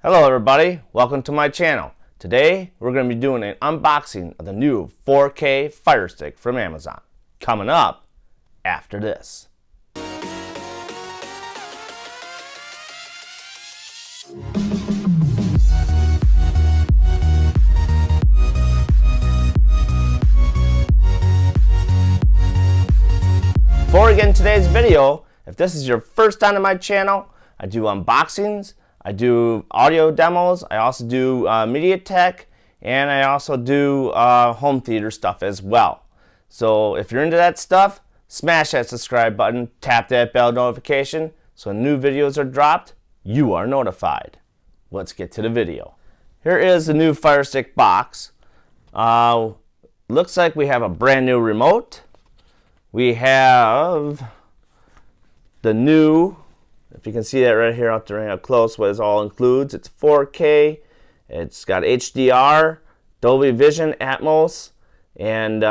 Hello everybody, welcome to my channel. Today we're going to be doing an unboxing of the new 4K Fire Stick from Amazon. Coming up after this. Before we get into today's video, if this is your first time on my channel, I do unboxings, I do audio demos, I also do media tech, and I also do home theater stuff as well. So if you're into that stuff, smash that subscribe button, tap that bell notification, so when new videos are dropped, you are notified. Let's get to the video. Here is the new Fire Stick box. Looks like we have a brand new remote. We have the new, if you can see that right here up there close, what it all includes. It's 4K, it's got HDR, Dolby Vision, Atmos, and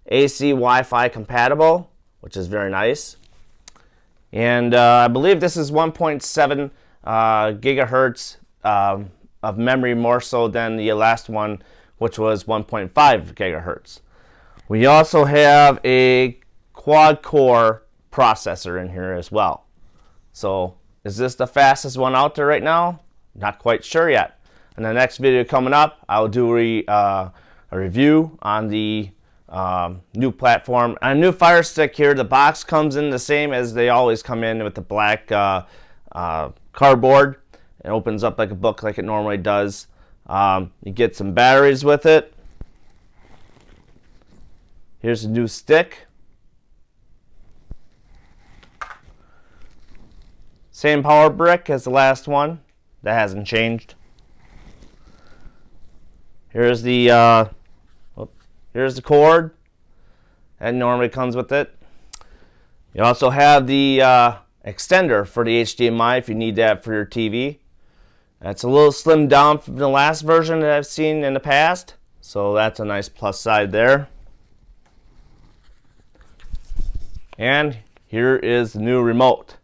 AC Wi-Fi compatible, which is very nice. And I believe this is 1.7 gigahertz of memory, more so than the last one, which was 1.5 gigahertz. We also have a quad-core processor in here as well. So, is this the fastest one out there right now? Not quite sure yet. In the next video coming up, I'll do a review on the new platform. A new Fire Stick here. The box comes in the same as they always come in, with the black cardboard. It opens up like a book like it normally does. You get some batteries with it. Here's a new stick. Same power brick as the last one. That hasn't changed. Here's the cord. That normally comes with it. You also have the extender for the HDMI if you need that for your TV. That's a little slimmed down from the last version that I've seen in the past. So that's a nice plus side there. And here is the new remote.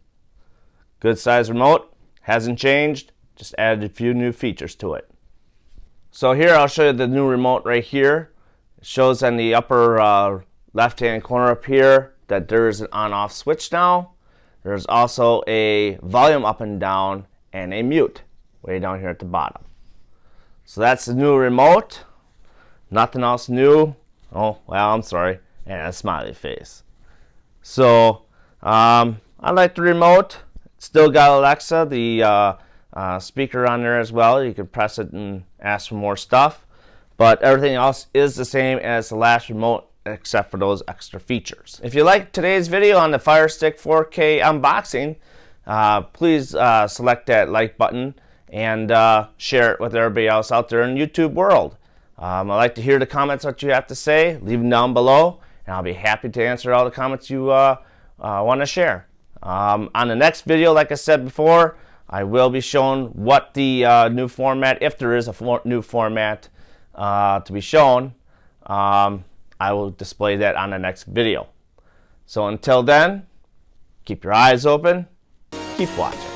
Good size remote, hasn't changed, just added a few new features to it. So here I'll show you the new remote right here. It shows on the upper left hand corner up here that there is an on-off switch now. There's also a volume up and down and a mute way down here at the bottom. So that's the new remote. Nothing else new. Oh, well, I'm sorry. And a smiley face. So I like the remote. Still got Alexa, the speaker on there as well. You can press it and ask for more stuff. But everything else is the same as the last remote, except for those extra features. If you like today's video on the Fire Stick 4K unboxing, please select that like button and share it with everybody else out there in the YouTube world. I'd like to hear the comments that you have to say. Leave them down below, and I'll be happy to answer all the comments you want to share. On the next video, like I said before, I will be showing what the new format, if there is a new format to be shown, I will display that on the next video. So until then, keep your eyes open, keep watching.